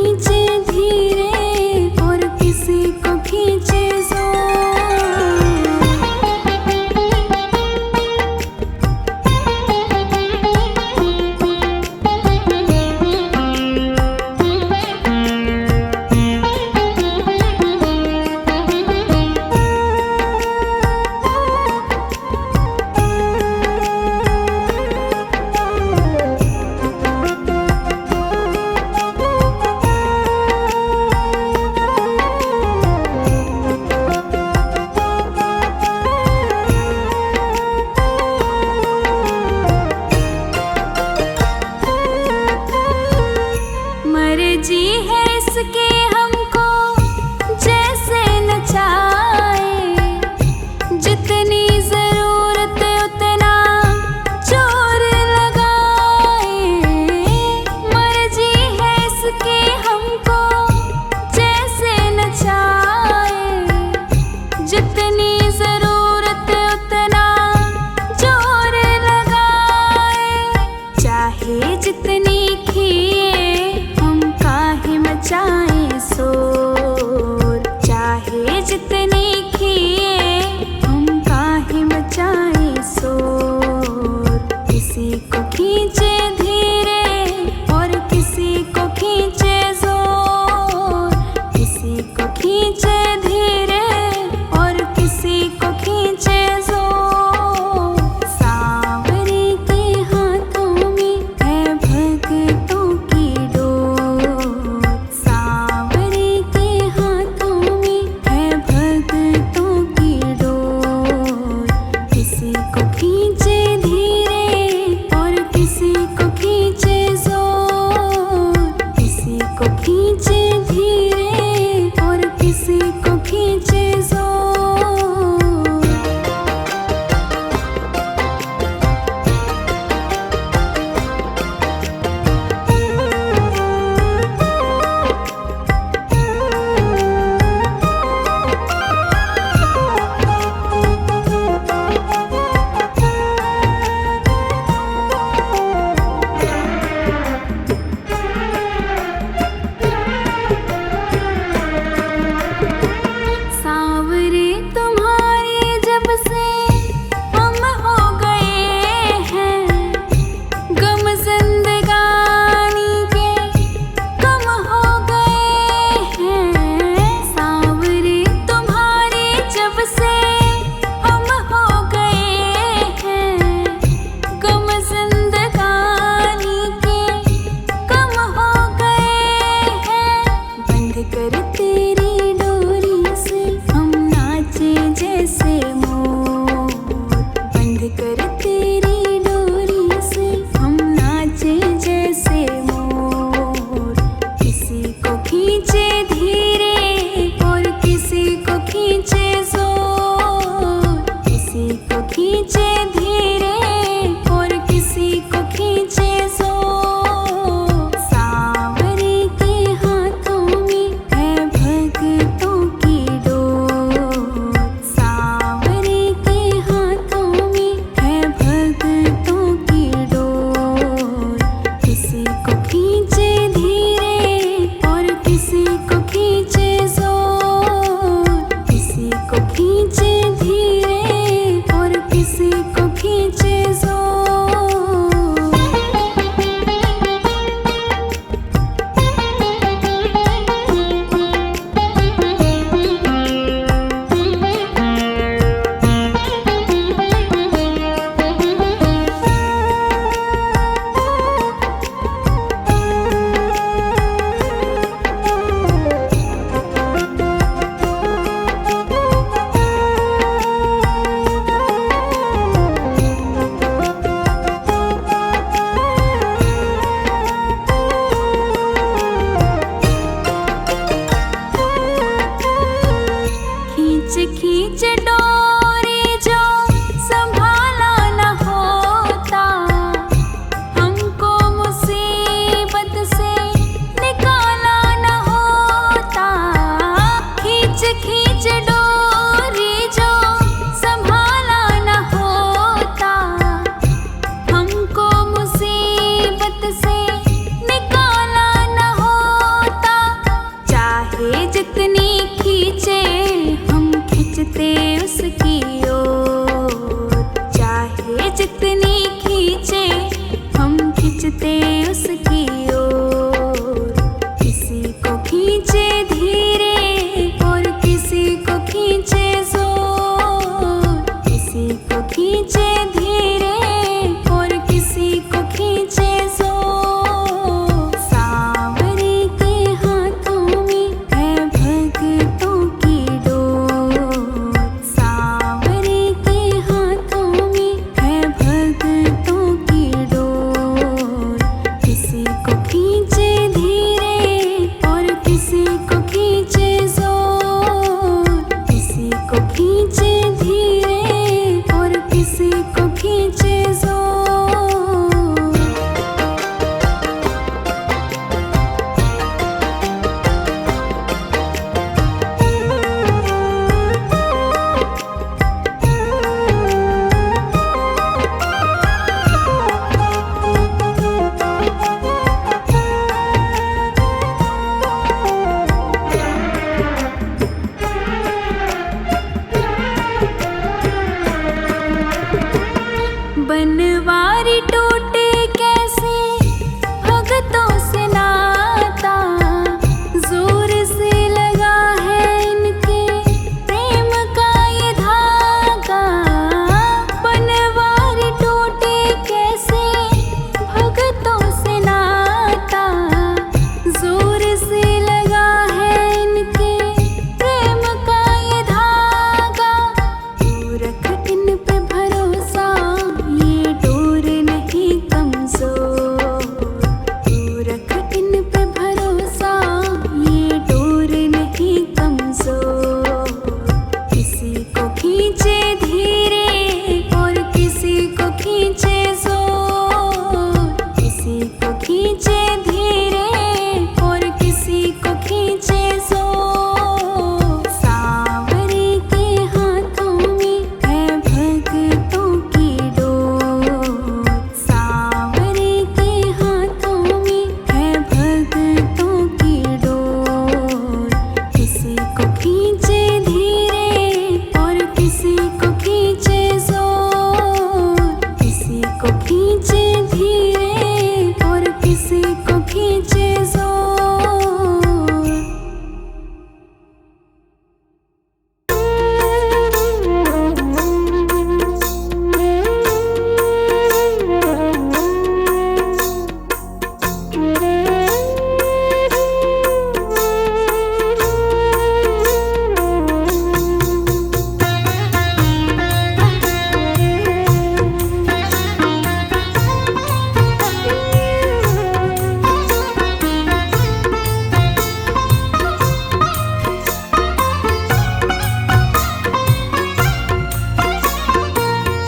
खींचे धीरे और किसी को खींचे मर्जी है इसके हमको जैसे नचाए, जितनी जरूरत उतना जोर लगाए। मर्जी है इसके हमको जैसे नचाए, जितनी जरूरत उतना जोर लगाए। चाहे जितनी मचाए शोर, चाहे जितनी किए हम काहे मचाए शोर। किसी को खींचे धीरे और किसी को खींचे जोर, किसी को खींचे धीरे और किसी को खींचे जोर। सांवरे के हाथों में है भक्तों की डोर, सांवरे के हाथों में है भक्तों की डोर। किसी को खींचे धीरे और किसी को खींचे जोर, किसी को खींचे धीरे और किसी को खींचे जोर। सांवरे खींचते उसकी ओर, चाहे जितनी खींचे हम खींचते उसकी ओर। किसी को खींचे धीरे और किसी को खींचे जोर, किसी को खींचे धीरे और किसी को खींचे जोर। सांवरे के हाथों में है भक्तों की डोर, सांवरे के हाथों में है भक्तों की डोर। किसी को खींचे धीरे और किसी को खींचे जोर, किसी को खींचे धीरे और किसी को खींचे जोर। बनवारी टूटे कैसे भगतों से नाता, जोर से लगा है इनके प्रेम का ये धागा। बनवारी टूटे कैसे भगतों से नाता, जोर से लगा है इनके प्रेम का ये धागा। तू रख इन पे भरोसा, ये डोर नहीं कमजोर। तू रख इन पे भरोसा, ये डोर नहीं कमजोर। किसी को खींचे धीरे और किसी को खींचे जोर, किसी को खींचे धीरे और किसी को खींचे जोर। सांवरे के हाथों में है भक्तों की डोर, सांवरे के हाथों में है भक्तों की डोर। किसी को खींचे धीरे और किसी को खींचे जोर, किसी को खींचे धीरे और किसी को खींचे जोर।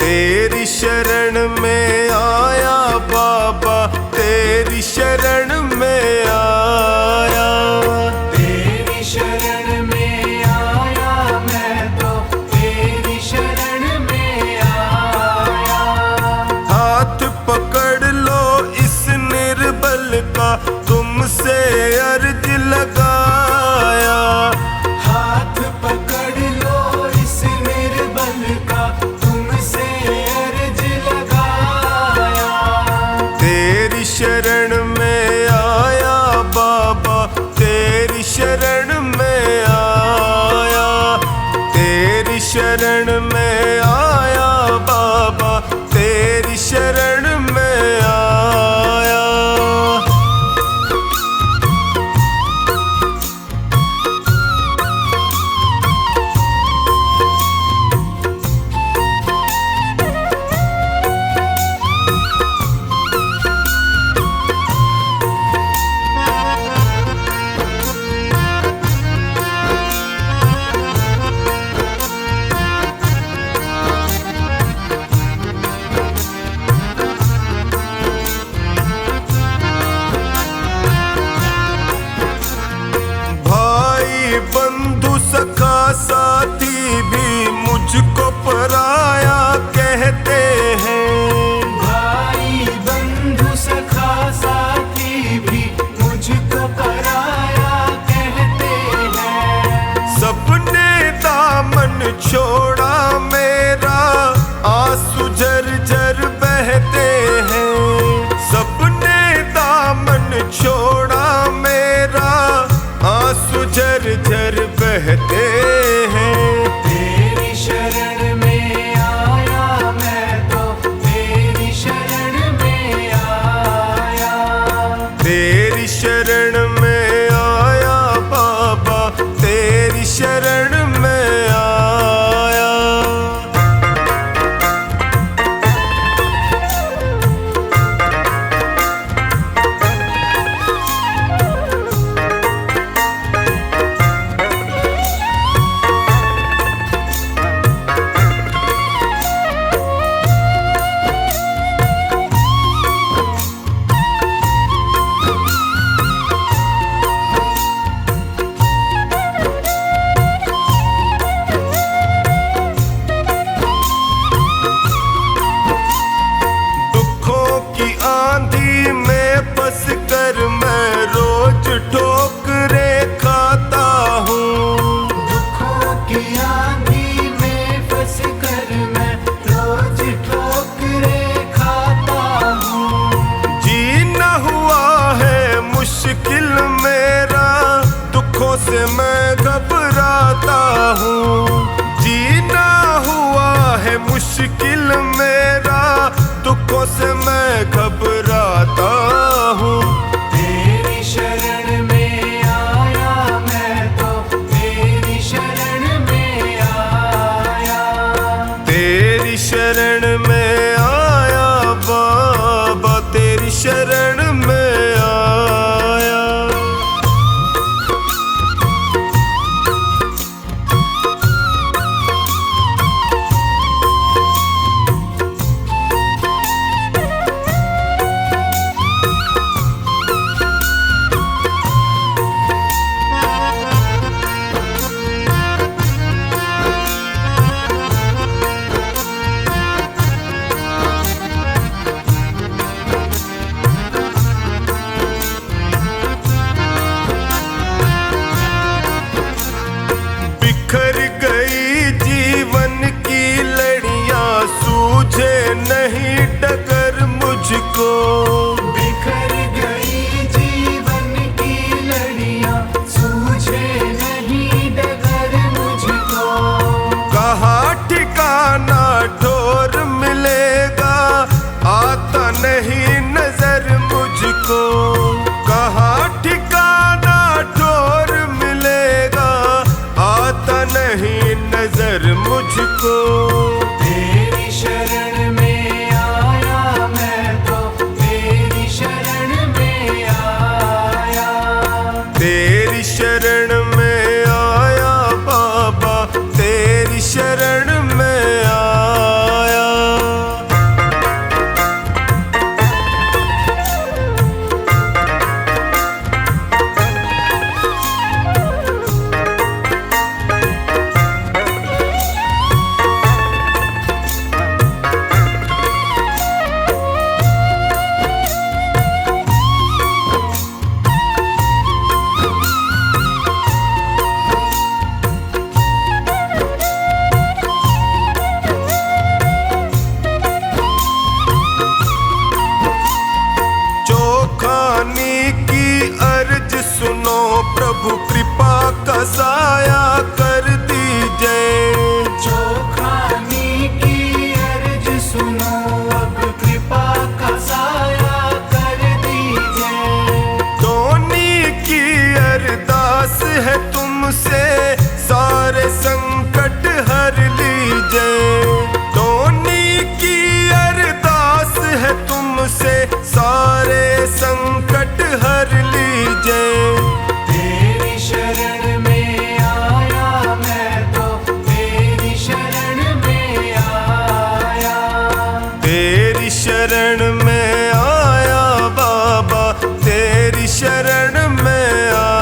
तेरी शरण में आया बाबा, तेरी शरण में आया। तेरी शरण में आया मैं तो, तेरी शरण में आया। हाथ पकड़ लो इस निर्बल का, तुमसे अर्ज लगाया। हाथ पकड़ लो इस निर्बल का, तुमसे अर्ज लगाया। तेरी शरण में आया बाबा, तेरी शरण में आया। तेरी शरण में आया बाबा, तेरी शरण में आया। बंधु सखा साथी भी मुझको पराया कहते हैं। भाई बंधु सखा साथी भी मुझको पराया कहते हैं। सबने दामन छोड़ झरझर बहते हैं। तेरी शरण में आया मैं तो, तेरी शरण में आया। तेरी शरण में आया बाबा, तेरी शरण में आया। आंधी में फंस कर मैं रोज ठोकरें खाता हूँ। दुखों की आंधी में फंस कर मैं रोज ठोकरें खाता हूँ। जीना हुआ है मुश्किल मेरा, दुखों से मैं घबराता हूँ। जीना हुआ है मुश्किल मेरा, दुखों से मैं घबराता हूँ। तेरी शरण में आया मैं तो, तेरी शरण में आया। तेरी शरण में आया बाबा, तेरी शरण में आया। बिखर गई जीवन की लड़ियां, सूझे नहीं डगर मुझको। बिखर गई जीवन की लड़ियां, सूझे नहीं डगर मुझको। कहाँ ठिकाना ठोर मिलेगा, आता नहीं नजर मुझको। कहाँ ठिकाना ठोर मिलेगा, आता नहीं नजर मुझको। तेरी शरण में आया मैं तो, तेरी शरण में आया। तेरी शरण में आया बाबा, तेरी शरण में आया। चोखानी की अर्ज सुनो प्रभु, कृपा का साया कर दीजिए। चोखानी की अर्ज सुनो, अब कृपा का साया कर दीजिए। धोनी की अरदास है तुमसे, सारे संकट हर लीजिए। धोनी की अरदास है तुमसे, सारे संकट हर लीजिए। तेरी शरण में आया मैं तो, तेरी शरण में आया। तेरी शरण में आया बाबा, तेरी शरण में आया।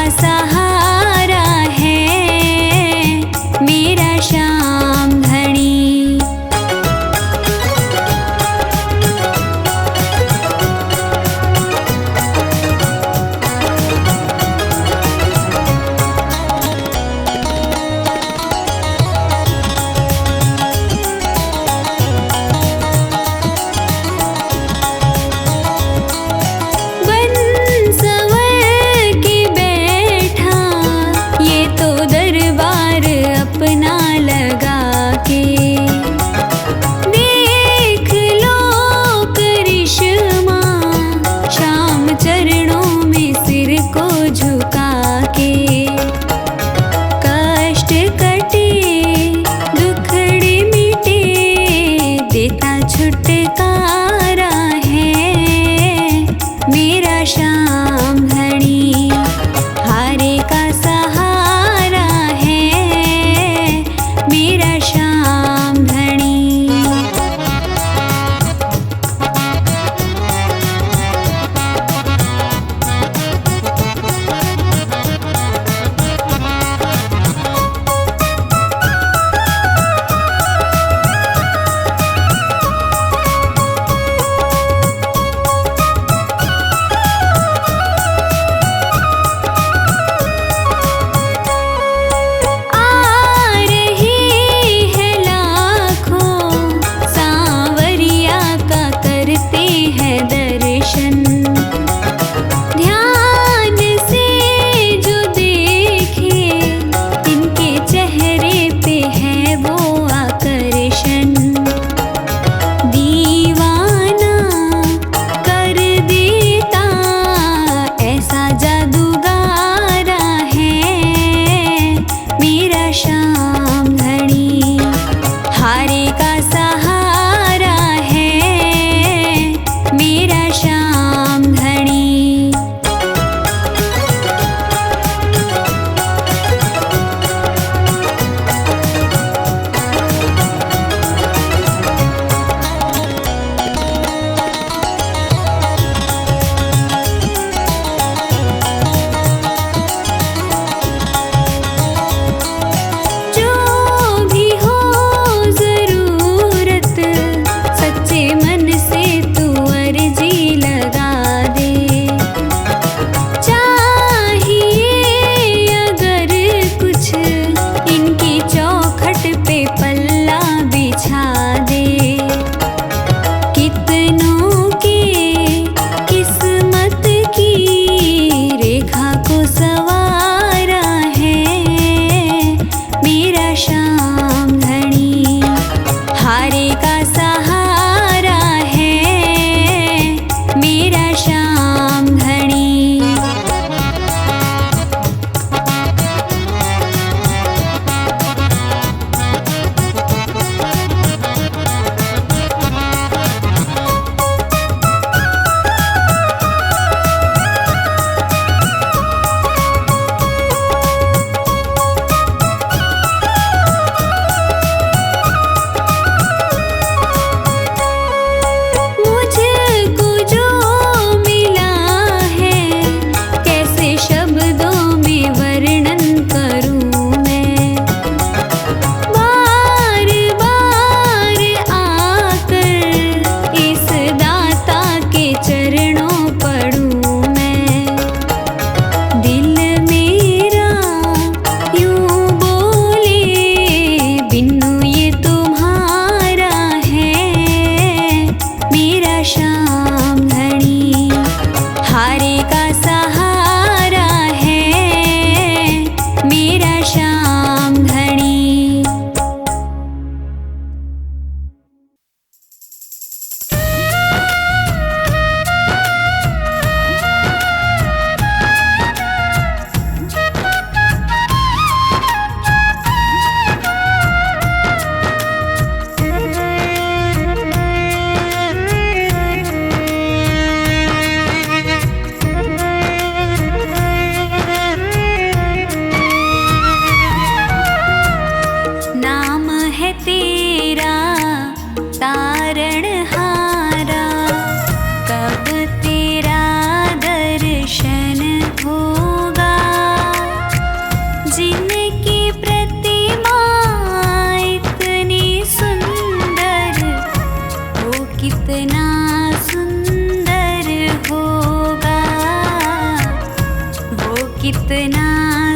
सहारा है मेरा श्याम धनी। बन संवर के बैठा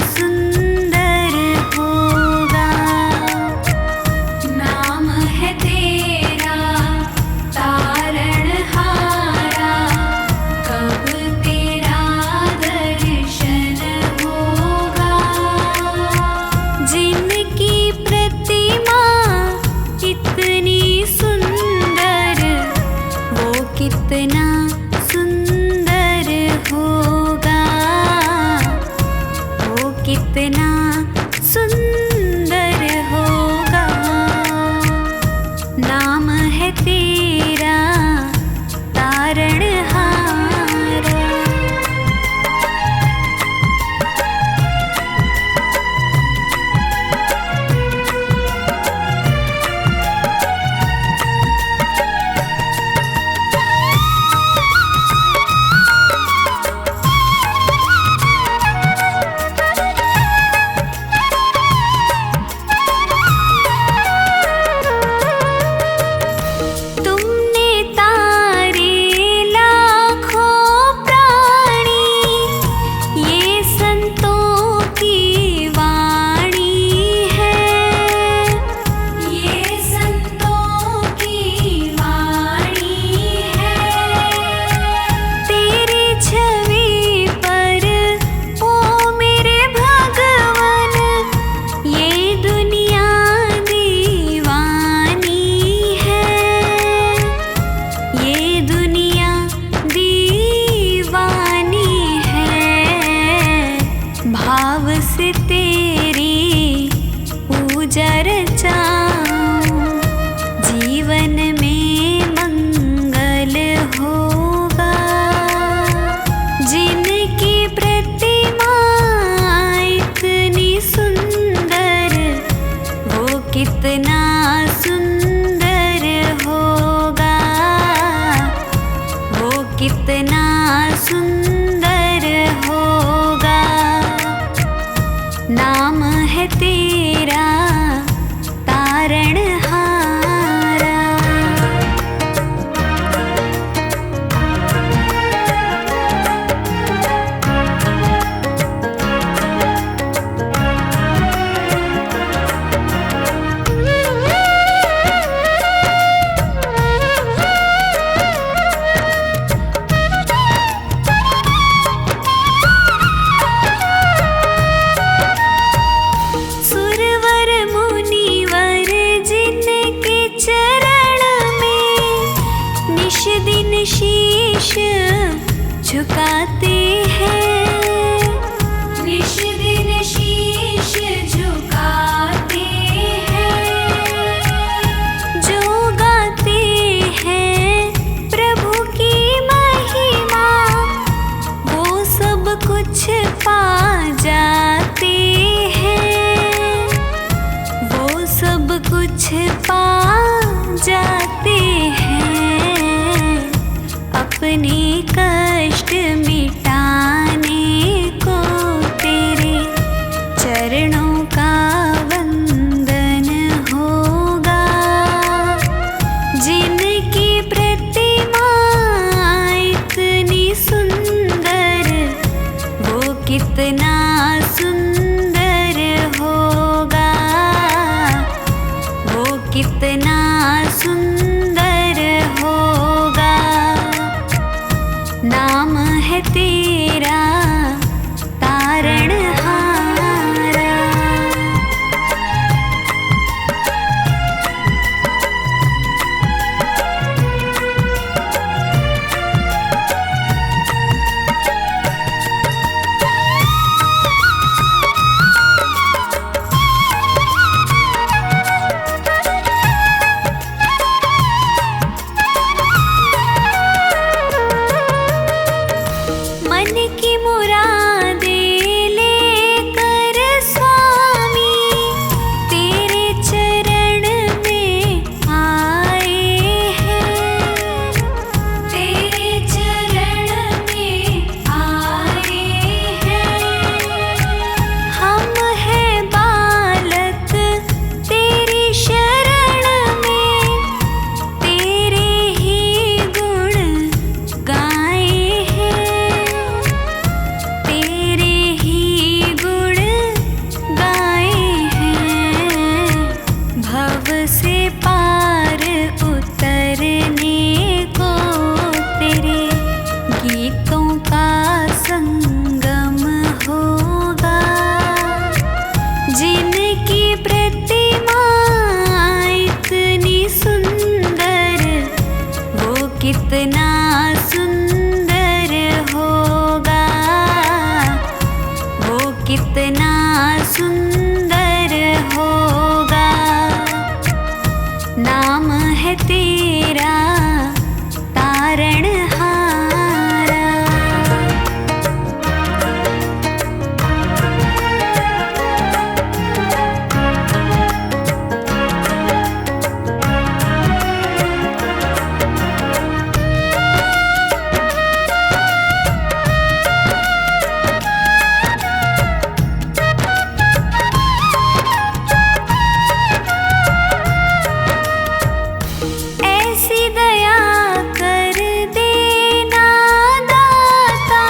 सुंदर होगा। नाम है तेरा तारणहारा, कब तेरा दर्शन होगा। जिनकी प्रतिमा कितनी सुंदर, वो कितना सुंदर होगा, वो कितना सुंदर होगा। नाम है तेरा तारणहारा। तुमने तारे लाखों प्राणी, ये संतों की वाणी है, ये संतों की वाणी है। तेरी छवि पर ओ मेरे भगवन, ये दुनिया दीवानी है, ये दुनिया दीवानी है। भाव से तेरी पूजा रचाऊं, जीवन में मंगल होगा। जिनकी प्रतिमा इतनी सुंदर, वो कितना सुंदर होगा, वो कितना सुंदर होगा। नाम है तेरा तारणहारा। सुरवर मुनिवर जिनके चरण में निश दिन शीश झुकाते हैं, निश दिन शीश झुकाते हैं। जो गाते हैं प्रभु की महिमा, वो सब कुछ पा जाते हैं, वो सब कुछ पा जाते हैं। अपने कष्ट मिटाने को तेरे चरणों का वंदन होगा। जिनकी प्रतिमा इतनी सुंदर, वो कितना सुंदर होगा, वो कितना सुंदर होगा। नाम है तेरा तारणहारा। मन सुंदर होगा। नाम है तेरा तारणहारा। ऐसी दया कर देना दाता,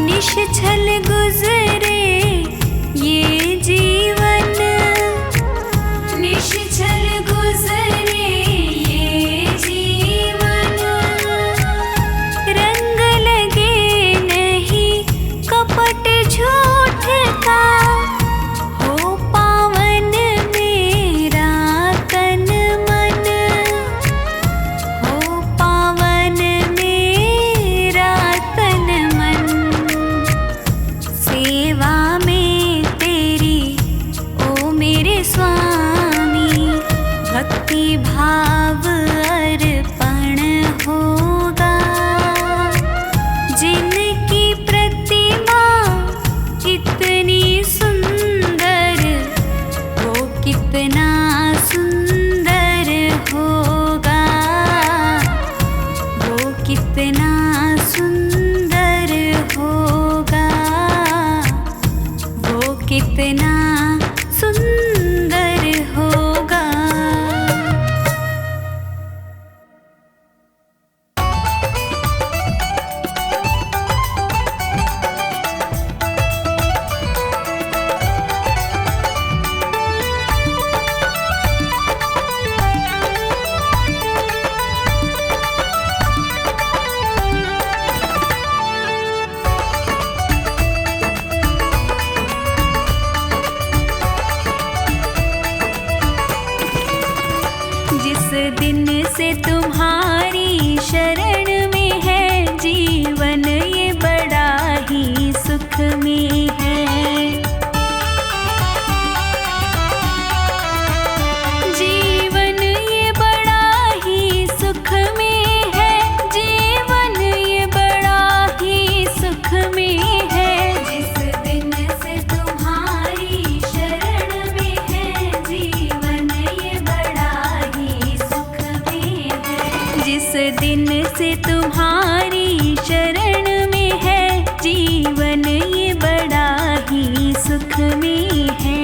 निश्छल गुजरे ये जीवन। निश्छल गुजरे ये जीवन। रंग लगे नहीं कपट झूठ का, हो पावन मेरा तन मन। हो पावन मेरा तन मन। सेवा में तेरी ओ मेरे स्वामी, भक्ति भाव अर्पण होगा। जिनकी प्रतिमा इतनी सुंदर, वो कितना सुंदर होगा। वो कितना सुंदर होगा। वो कितना सुंदर होगा। जिस दिन से तुम्हारी शरण में है जीवन, ये बड़ा ही सुख में है। जीवन ये बड़ा ही सुख में है। जीवन ये बड़ा ही सुख में है। जिस दिन से तुम्हारी शरण में है जीवन, ये बड़ा ही सुख में है। जिस दिन से तुम्हारी शरण में है जीवन, ये बड़ा ही सुख में है।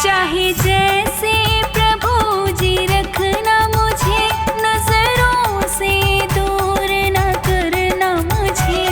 चाहे जैसे प्रभु जी रखना मुझे, नजरों से दूर न करना मुझे।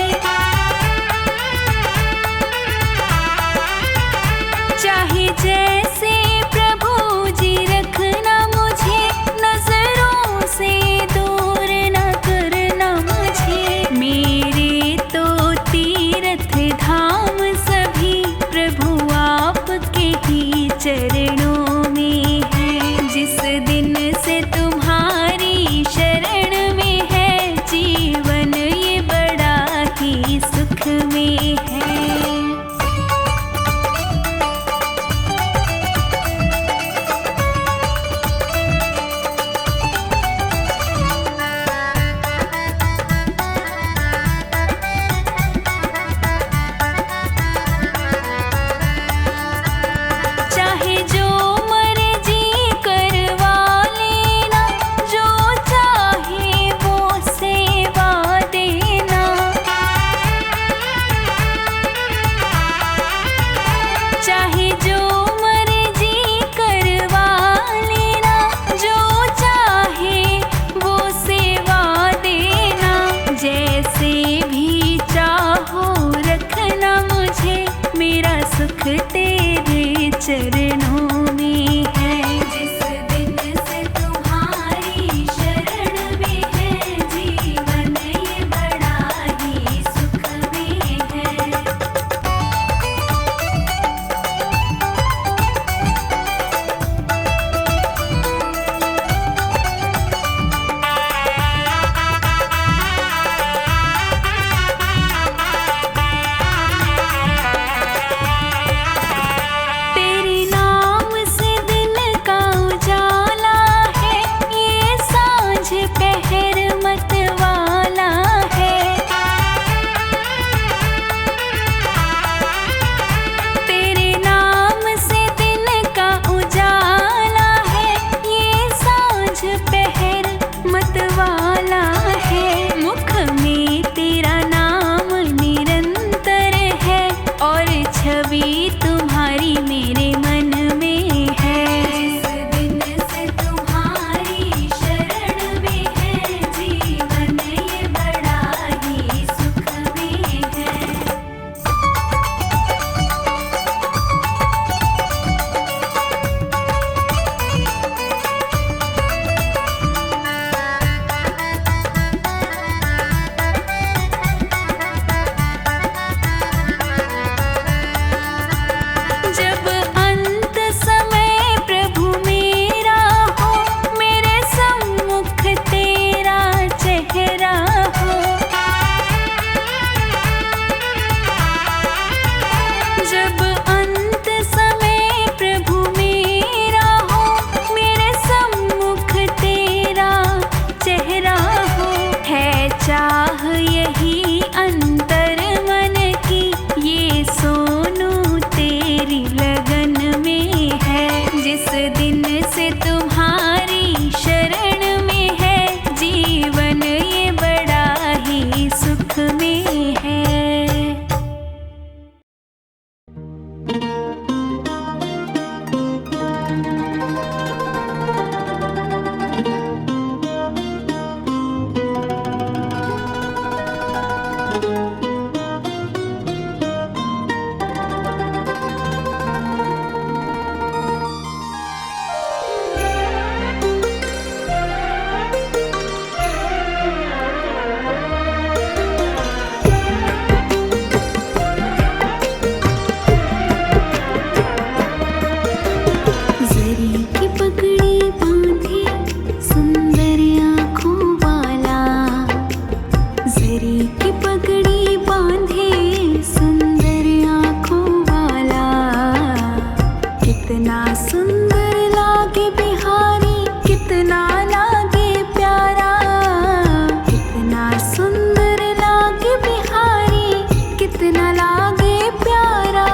लागे प्यारा।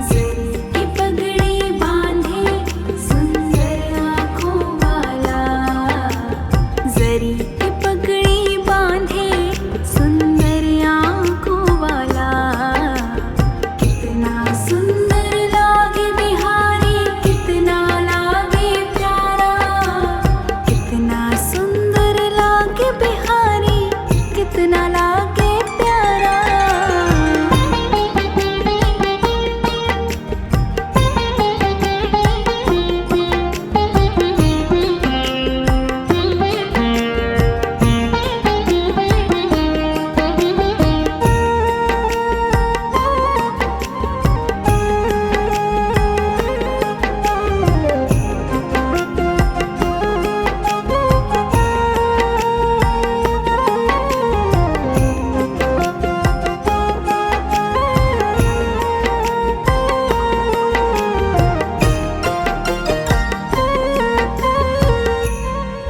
जरी की पगड़ी बांधे सुंदर आँखों वाला, जरी की पगड़ी बांधे सुंदर आँखों वाला। कितना सुंदर लागे बिहारी, कितना लागे प्यारा। कितना सुंदर लागे बिहारी, कितना लागे प्यारा।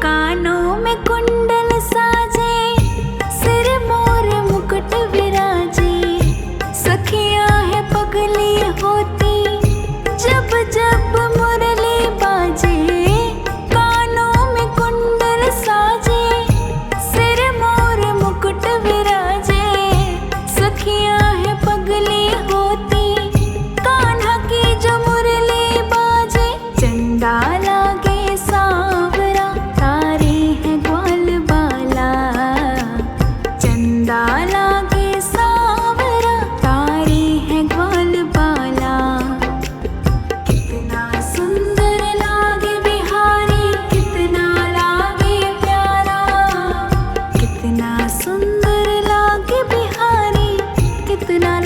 कानों में कुंडल साजे, सिर मोर मुकुट विराजे। सखियां है पगली होती जब जब मुरली बाजे। कानों में कुंडल साजे, सिर मोर मुकुट विराजे। सखियां है पगली होती कान्हा की जो मुरली बाजे। चंदा लागे सांवरा, तारे हैं ग्वाल बाला। चंदा लागे सांवरा, तारे हैं ग्वाल बाला। कितना सुंदर लागे बिहारी, कितना लागे प्यारा। कितना सुंदर लागे बिहारी, कितना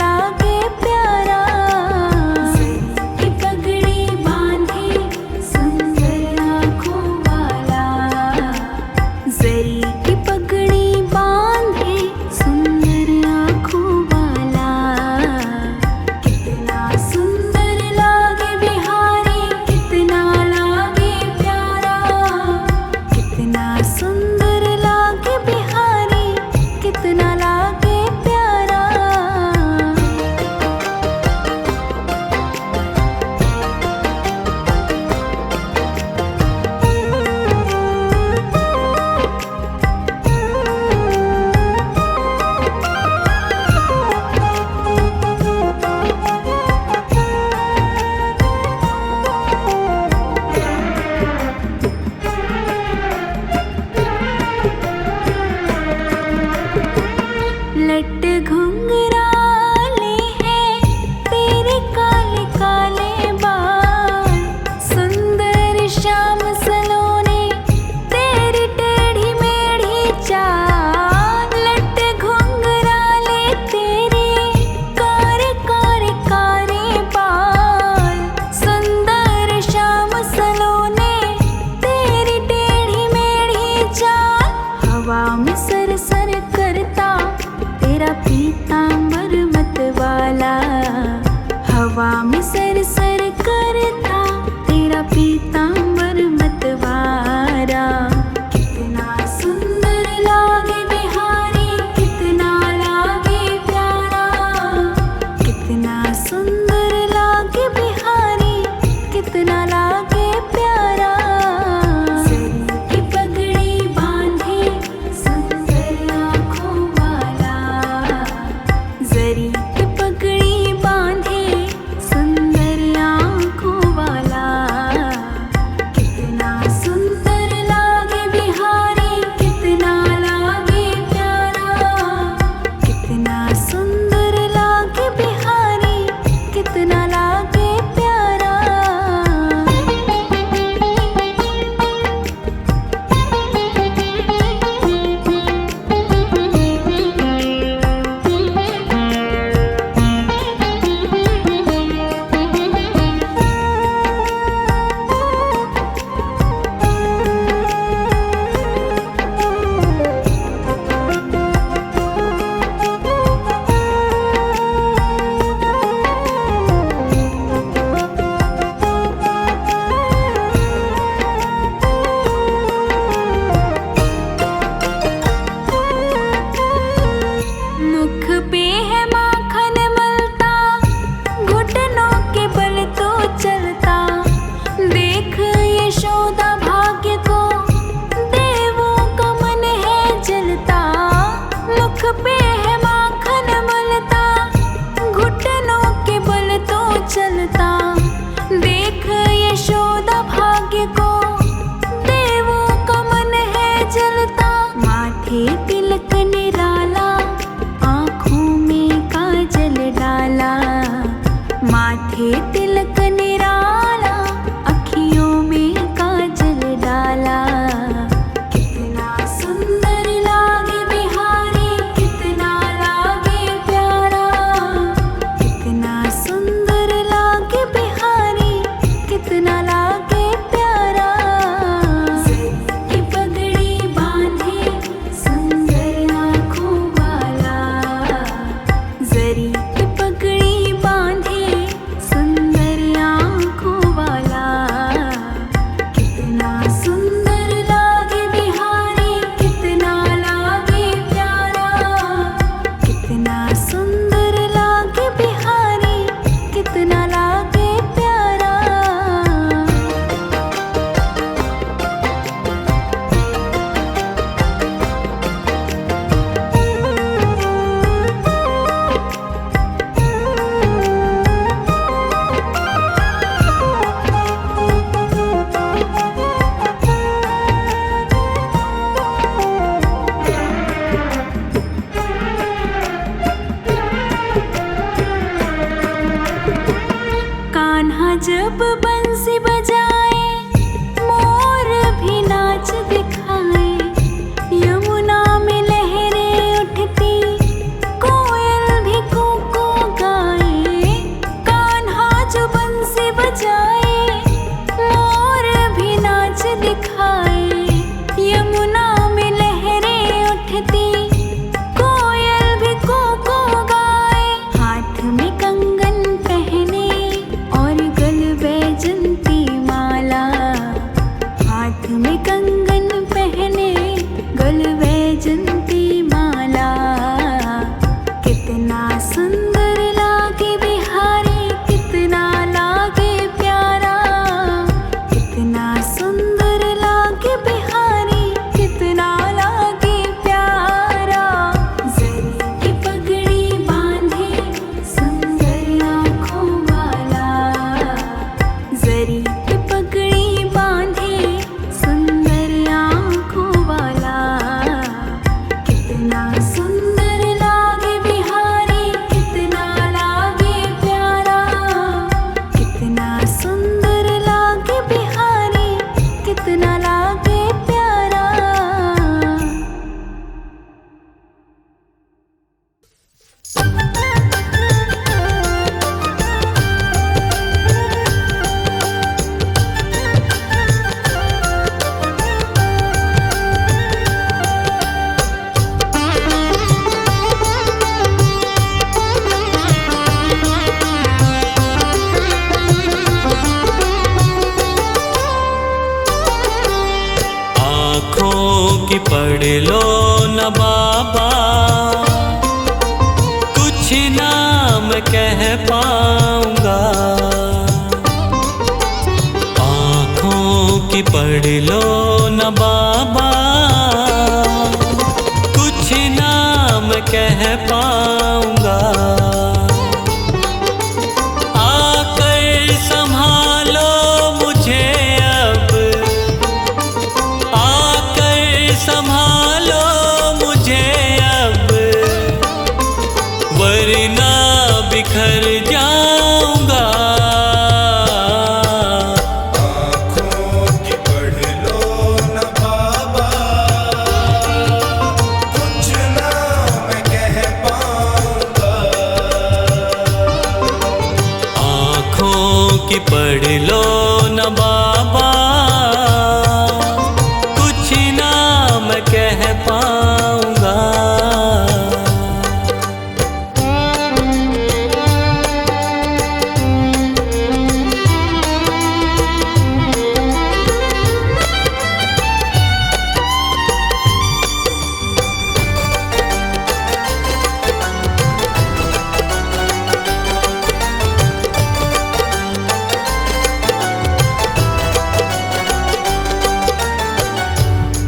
जब बंसी बजाए मोर भी नाच दिखाए, यमुना में लहरें उठती कोयल भी कूकू गाए। कान्हा जो बंसी बजाए मोर भी नाच दिखाए, यमुना में लहरें उठती कोयल भी कूकू गाए। हाथ में कंगन पहने और गल बैजंती माला, हाथ में कंगन पहने गल बैजंती माला। कितना सुंदर लागे बिहारी, कितना लागे प्यारा, कितना सुंदर लागे बिहारी, कितना लागे प्यारा। जरी की पगड़ी बांधे सुंदर आँखों वाला, जरी की पगड़ी बांधे सुंदर आँखों वाला। कितना सुंदर लागे बिहारी, कितना लागे प्यारा, कितना सुंदर लागे बिहारी, कितना लागे प्यारा। आँखों की पढ़ लो न बाबा, कुछ नाम कह पाऊंगा। आँखों की पढ़ लो न बाबा, कुछ नाम कह पाऊंगा। आकर संभालो मुझे अब, आकर संभालो मुझे अब, वरना बिखर जाऊंगा। आँखों की पढ़ लो न बाबा, कुछ ना मैं कह पाऊंगा। आँखों की पढ़ लो न बाबा, कुछ नाम कह पाऊंगा।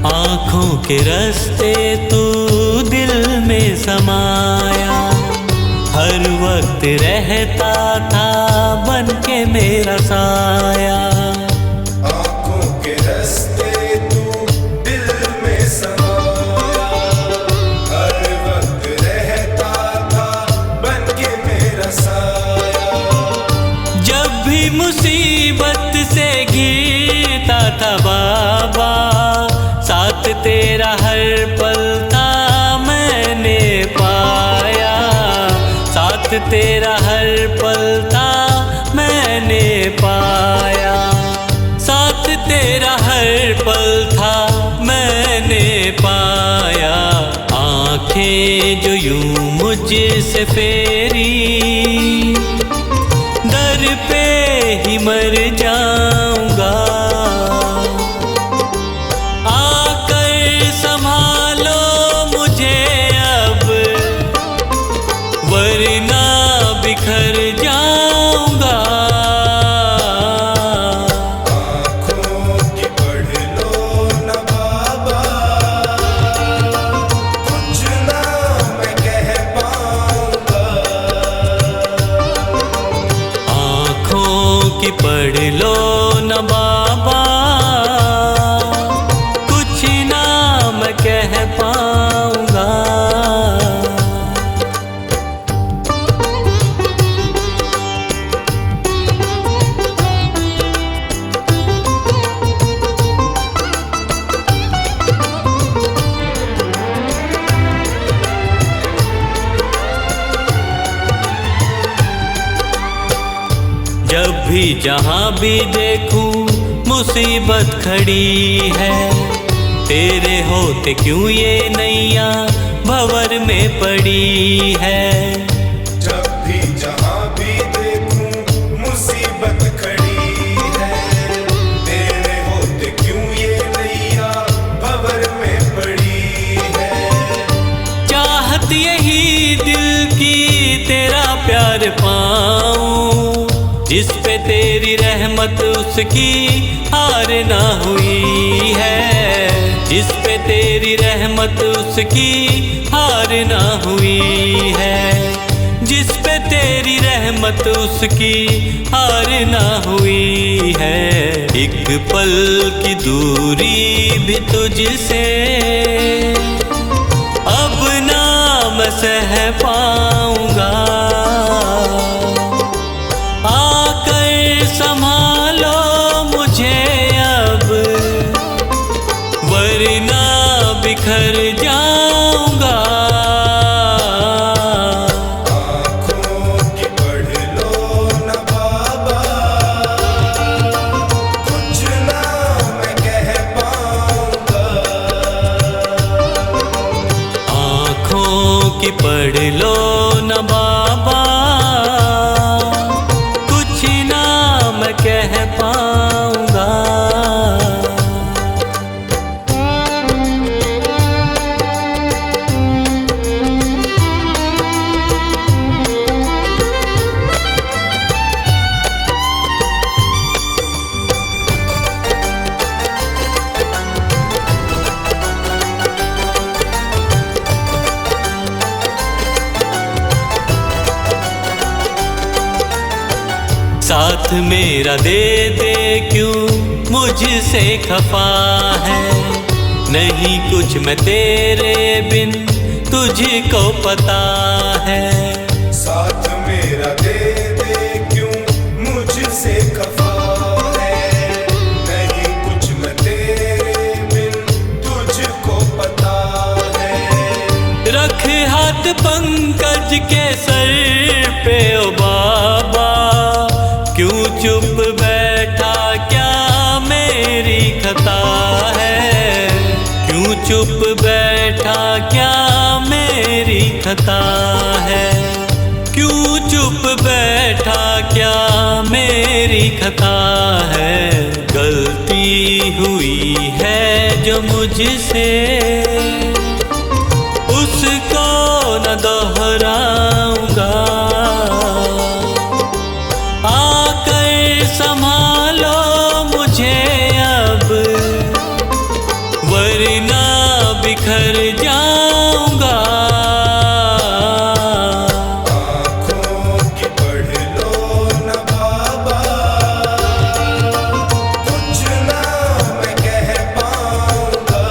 आँखों के रास्ते तू दिल में समाया, हर वक्त रहता था बन के मेरा साया। आँखों के रास्ते तू दिल में समाया, हर वक्त रहता था बन के मेरा साया। जब भी मुसीबत से घिरता था बाबा, साथ तेरा हर पल था मैंने पाया। साथ तेरा हर पल था मैंने पाया। साथ तेरा हर पल था मैंने पाया। आँखें जो यूं मुझसे फेरी, दर पे ही मर जाऊंगा। आकर संभालो मुझे अब, वरना बिखर जाऊंगा। आँखों की पढ़ लो न बाबा, कुछ ना मैं कह पाऊंगा। आँखों की पढ़ लो न बाबा, कुछ नाम कह पाऊंगा। जब भी जहाँ भी देखूं मुसीबत खड़ी है, तेरे होते क्यों ये नैया भंवर में पड़ी है। जब भी जहाँ भी देखूं मुसीबत खड़ी है, तेरे होते क्यों ये नैया भंवर में पड़ी है। चाहत यही दिल की तेरा प्यार पाऊं, जिस पे तेरी रहमत उसकी हार ना हुई है। जिस पे तेरी रहमत उसकी हार ना हुई है। जिस पे तेरी रहमत उसकी हार ना हुई है। एक पल की दूरी भी तुझसे अब ना मैं सह पाऊंगा। आकर संभालो मुझे अब, वरना बिखर जाऊंगा। आँखों की पढ़ लो न बाबा, कुछ ना मैं कह पाऊंगा। आँखों की पढ़ लो न बाबा, कुछ ना मैं कह पाऊंगा। साथ मेरा दे दे क्यों मुझसे खफा है। नहीं कुछ मैं तेरे बिन तुझको पता है। साथ मेरा दे दे क्यों मुझसे खफा है। नहीं कुछ मैं तेरे बिन तुझको पता है। रख हाथ पंकज के सर पे ओ बाबा, क्यों चुप बैठा क्या मेरी खता है। क्यों चुप बैठा क्या मेरी खता है। क्यों चुप बैठा क्या मेरी खता है। गलती हुई है जो मुझसे उसको न दोहराऊंगा। आकर संभालो मुझे अब, वरना बिखर जाऊंगा। आँखों की पढ़ लो न बाबा, कुछ ना मैं कह पाऊंगा।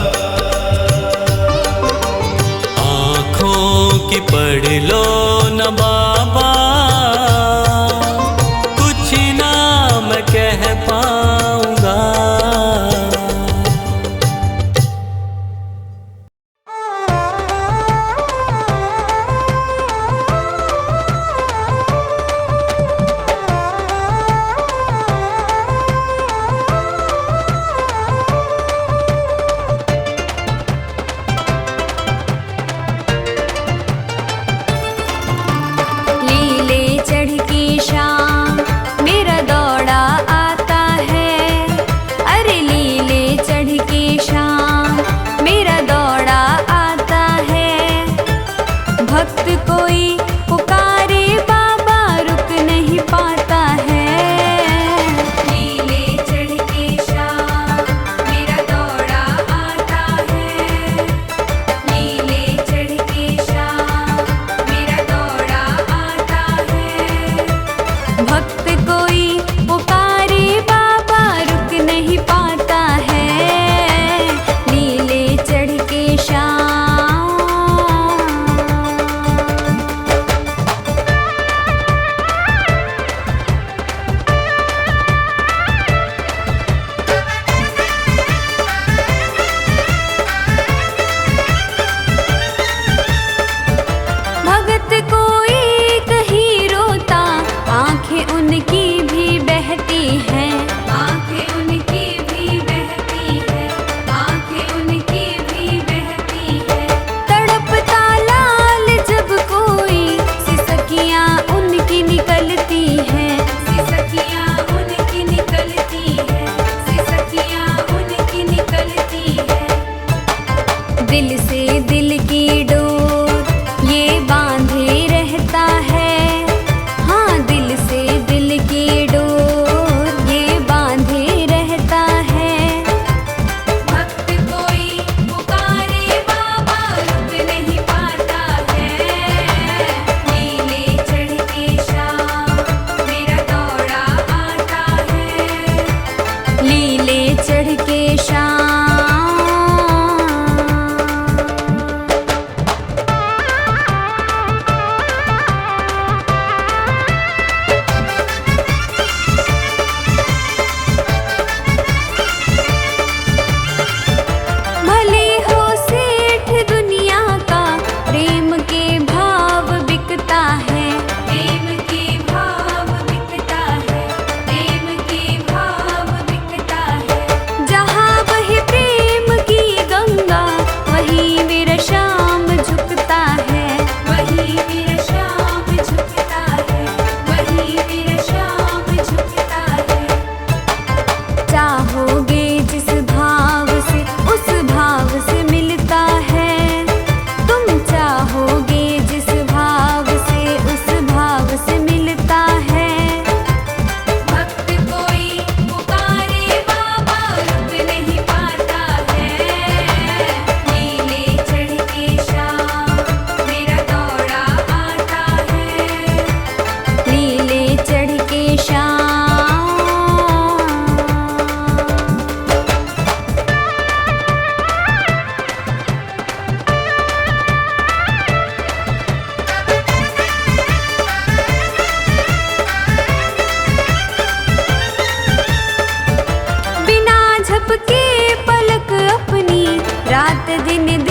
दिन